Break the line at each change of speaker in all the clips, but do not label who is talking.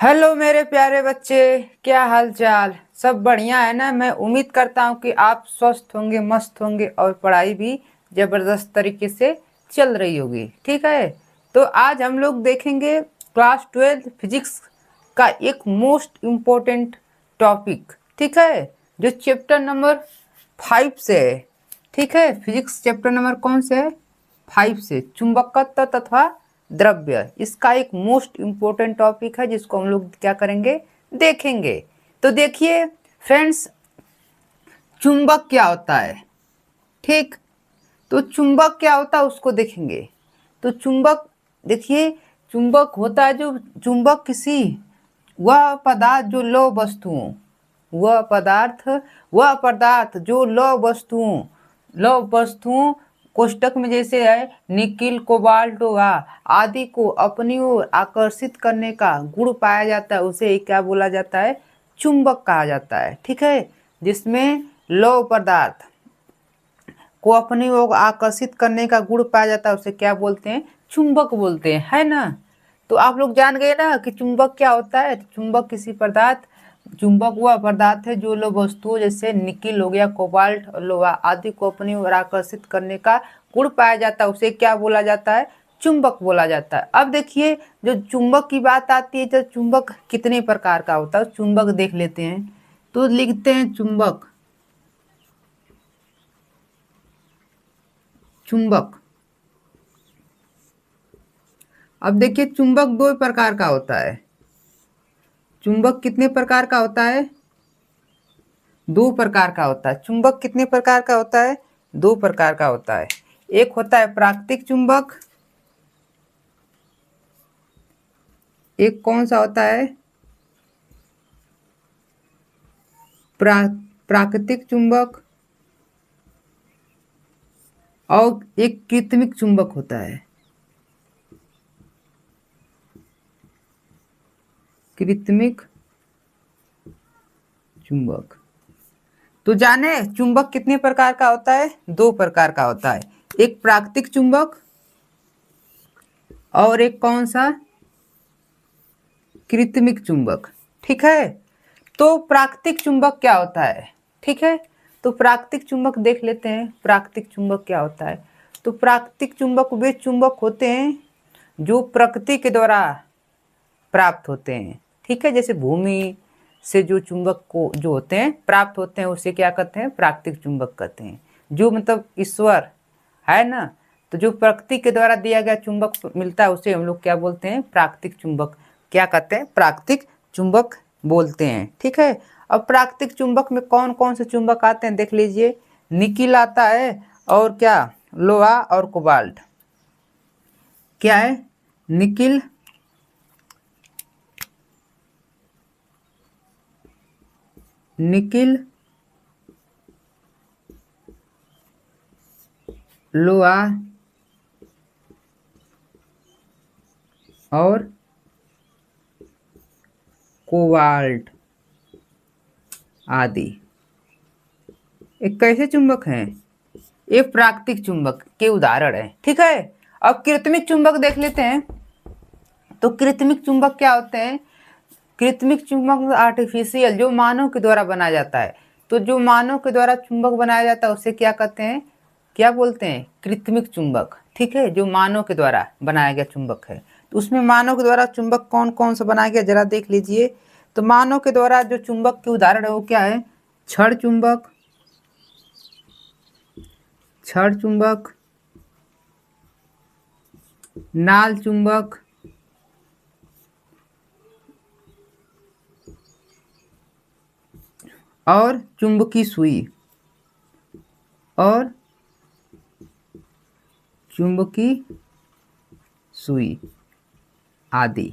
Hello मेरे प्यारे बच्चे, क्या हाल चाल। सब बढ़िया है ना। मैं उम्मीद करता हूँ कि आप स्वस्थ होंगे, मस्त होंगे और पढ़ाई भी ज़बरदस्त तरीके से चल रही होगी। ठीक है, तो आज हम लोग देखेंगे क्लास 12 फिजिक्स का एक मोस्ट इम्पोर्टेंट टॉपिक। ठीक है, जो चैप्टर नंबर 5 से है। ठीक है, फिजिक्स चैप्टर नंबर कौन से है? 5 से, चुंबकत्व तथा द्रव्य। इसका एक मोस्ट इम्पोर्टेंट टॉपिक है जिसको हम लोग क्या करेंगे, देखेंगे। तो देखिए फ्रेंड्स, चुंबक क्या होता है। ठीक, तो चुंबक क्या होता है उसको देखेंगे। तो चुंबक, देखिए, चुंबक होता है जो चुंबक किसी वह पदार्थ जो लौ वस्तुओं, वह पदार्थ जो लौ वस्तुओं कोष्टक में जैसे है निकिल, कोबाल्ट आदि को अपनी ओर आकर्षित करने का गुण पाया जाता है, उसे क्या बोला जाता है? चुंबक कहा जाता है। ठीक है, जिसमें लौ पदार्थ को अपनी ओर आकर्षित करने का गुण पाया जाता है उसे क्या बोलते हैं? चुंबक बोलते हैं, है ना। तो आप लोग जान गए ना कि चुंबक क्या होता है। चुंबक वह पदार्थ है जो लोग वस्तुओं जैसे निकिल हो गया, कोबाल्ट और लोहा आदि को अपनी ओर आकर्षित करने का गुण पाया जाता है, उसे क्या बोला जाता है? चुंबक बोला जाता है। अब देखिए, जो चुंबक की बात आती है तो चुंबक कितने प्रकार का होता है, चुंबक देख लेते हैं। तो लिखते हैं चुंबक। अब देखिए, चुंबक दो प्रकार का होता है। चुंबक कितने प्रकार का होता है? दो प्रकार का होता है। चुंबक कितने प्रकार का होता है? दो प्रकार का होता है। एक होता है प्राकृतिक चुंबक, एक कौन सा होता है? प्राकृतिक चुंबक, और एक कृत्रिम चुंबक होता है। कृत्रिम चुंबक। तो जाने चुंबक कितने प्रकार का होता है? दो प्रकार का होता है। एक प्राकृतिक चुंबक और एक कौन सा? कृत्रिम चुंबक। ठीक है, तो प्राकृतिक चुंबक क्या होता है? ठीक है, तो प्राकृतिक चुंबक देख लेते हैं। प्राकृतिक चुंबक क्या होता है? तो प्राकृतिक चुंबक वे चुंबक होते हैं जो प्रकृति के द्वारा प्राप्त होते हैं। ठीक है, जैसे भूमि से जो चुंबक को जो होते हैं प्राप्त होते हैं उसे क्या कहते हैं? प्राकृतिक चुंबक कहते हैं। जो मतलब ईश्वर है ना, तो जो प्रकृति के द्वारा दिया गया चुंबक मिलता है उसे हम लोग क्या बोलते हैं? प्राकृतिक चुंबक। क्या कहते हैं? प्राकृतिक चुंबक बोलते हैं। ठीक है, अब प्राकृतिक चुंबक में कौन कौन से चुंबक आते हैं देख लीजिए। निकिल आता है, और क्या? लोहा और कोबाल्ट। क्या है? निकिल, निकिल, लोहा और कोबाल्ट आदि। एक कैसे चुंबक हैं? ये प्राकृतिक चुंबक के उदाहरण है। ठीक है, अब कृत्रिम चुंबक देख लेते हैं। तो कृत्रिम चुंबक क्या होते हैं? कृत्रिम चुंबक आर्टिफिशियल, जो मानव के द्वारा बनाया जाता है। तो जो मानव के द्वारा चुंबक बनाया जाता है उसे क्या कहते हैं? क्या बोलते हैं? कृत्रिम चुंबक। ठीक है, जो मानव के द्वारा बनाया गया चुंबक है। तो उसमें मानव के द्वारा चुंबक कौन कौन सा बनाया गया जरा देख लीजिए। तो मानव के द्वारा जो चुंबक के उदाहरण है वो क्या है? छड़ चुंबक, छड़ चुंबक, नाल चुंबक, और चुंबकी सुई, और चुंबकी सुई आदि।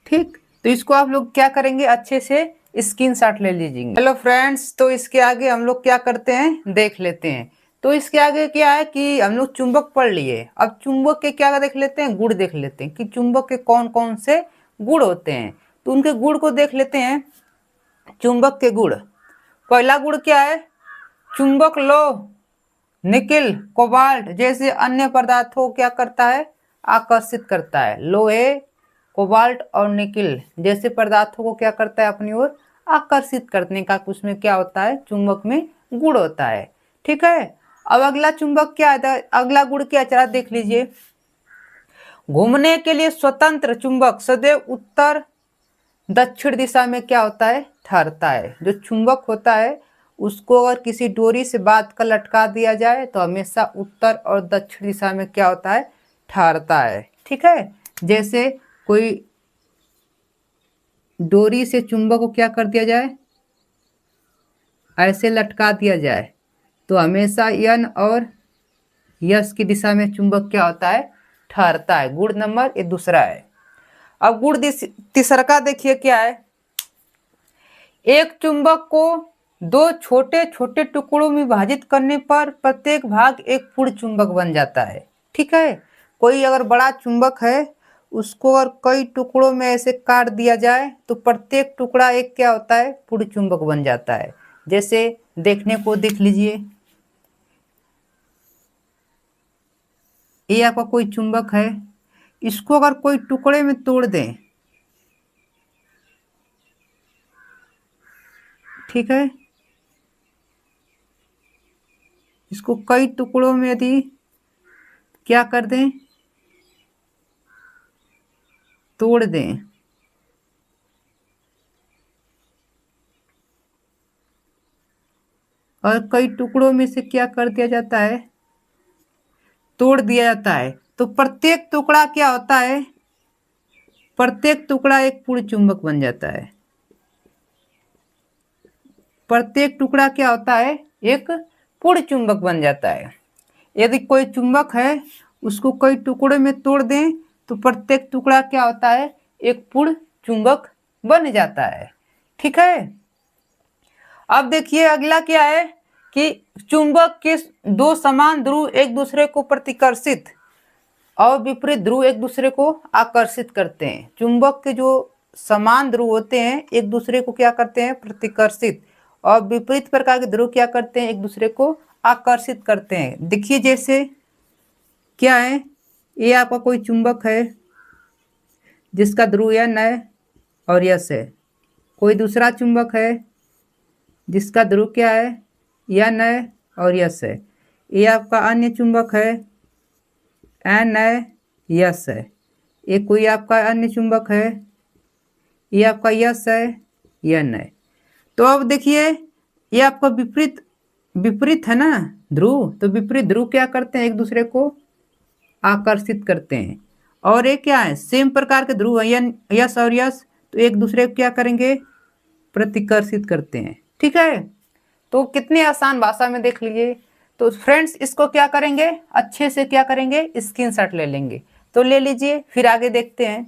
ठीक, तो इसको आप लोग क्या करेंगे? अच्छे से स्क्रीनशॉट ले लीजिए। हेलो फ्रेंड्स, तो इसके आगे हम लोग क्या करते हैं देख लेते हैं। तो इसके आगे क्या है कि हम लोग चुंबक पढ़ लिए। अब चुंबक के क्या देख लेते हैं? गुण देख लेते हैं कि चुंबक के कौन कौन से गुण होते हैं। तो उनके गुण को देख लेते हैं। चुंबक के गुण, पहला गुण क्या है? चुंबक लौह, निकिल, कोबाल्ट जैसे अन्य पदार्थों को क्या करता है? आकर्षित करता है। लोहे कोबाल्ट और निकिल जैसे पदार्थों को क्या करता है अपनी ओर आकर्षित करने का, उसमें क्या होता है चुंबक में गुण होता है। ठीक है, अब अगला चुंबक क्या है, अगला गुण क्या है देख लीजिए। घूमने के लिए स्वतंत्र चुंबक सदैव उत्तर दक्षिण दिशा में क्या होता है ठहरता है। जो चुंबक होता है उसको अगर किसी डोरी से बांध कर लटका दिया जाए तो हमेशा उत्तर और दक्षिण दिशा में क्या होता है ठहरता है। ठीक है, जैसे कोई डोरी से चुंबक को क्या कर दिया जाए ऐसे लटका दिया जाए तो हमेशा यन और यस की दिशा में चुंबक क्या होता है ठहरता है। गुण नंबर ये दूसरा है। अब गुण तीसरा का देखिए क्या है। एक चुंबक को दो छोटे छोटे टुकड़ों में विभाजित करने पर प्रत्येक भाग एक पूर्ण चुंबक बन जाता है। ठीक है, कोई अगर बड़ा चुंबक है उसको अगर कई टुकड़ों में ऐसे काट दिया जाए तो प्रत्येक टुकड़ा एक क्या होता है पूर्ण चुंबक बन जाता है। जैसे देखने को देख लीजिए, ये आपका कोई चुंबक है, इसको अगर कोई टुकड़े में तोड़ दें, ठीक है, इसको कई टुकड़ों में यदि क्या कर दें तोड़ दें और कई टुकड़ों में से क्या कर दिया जाता है तोड़ दिया जाता है तो प्रत्येक टुकड़ा क्या होता है प्रत्येक टुकड़ा एक पूर्ण चुंबक बन जाता है। प्रत्येक टुकड़ा क्या होता है एक पूर्ण चुंबक बन जाता है। यदि कोई चुंबक है उसको कई टुकड़ों में तोड़ दें तो प्रत्येक टुकड़ा क्या होता है एक पूर्ण चुंबक बन जाता है। ठीक है, अब देखिए अगला क्या है कि चुंबक के दो समान ध्रुव एक दूसरे को प्रतिकर्षित और विपरीत ध्रुव एक दूसरे को आकर्षित करते हैं। चुंबक के जो समान ध्रुव होते हैं एक दूसरे को क्या करते हैं प्रतिकर्षित और विपरीत प्रकार के ध्रुव क्या करते हैं एक दूसरे को आकर्षित करते हैं। देखिए जैसे क्या है, ये आपका कोई चुंबक है जिसका ध्रुव एन है और यस है। कोई दूसरा चुंबक है जिसका ध्रुव क्या है एन है और यस है। ये आपका अन्य चुंबक है एन है यस है। ये कोई आपका अन्य चुंबक है, ये आपका यस है एन है। तो अब देखिए ये आपका विपरीत विपरीत है ना ध्रुव, तो विपरीत ध्रुव क्या करते हैं एक दूसरे को आकर्षित करते हैं। और ये क्या है सेम प्रकार के ध्रुव यस और यस तो एक दूसरे को क्या करेंगे प्रतिकर्षित करते हैं। ठीक है, तो कितनी आसान भाषा में देख लीजिए। तो फ्रेंड्स इसको क्या करेंगे अच्छे से क्या करेंगे स्क्रीनशॉट ले लेंगे। तो ले लीजिए फिर आगे देखते हैं।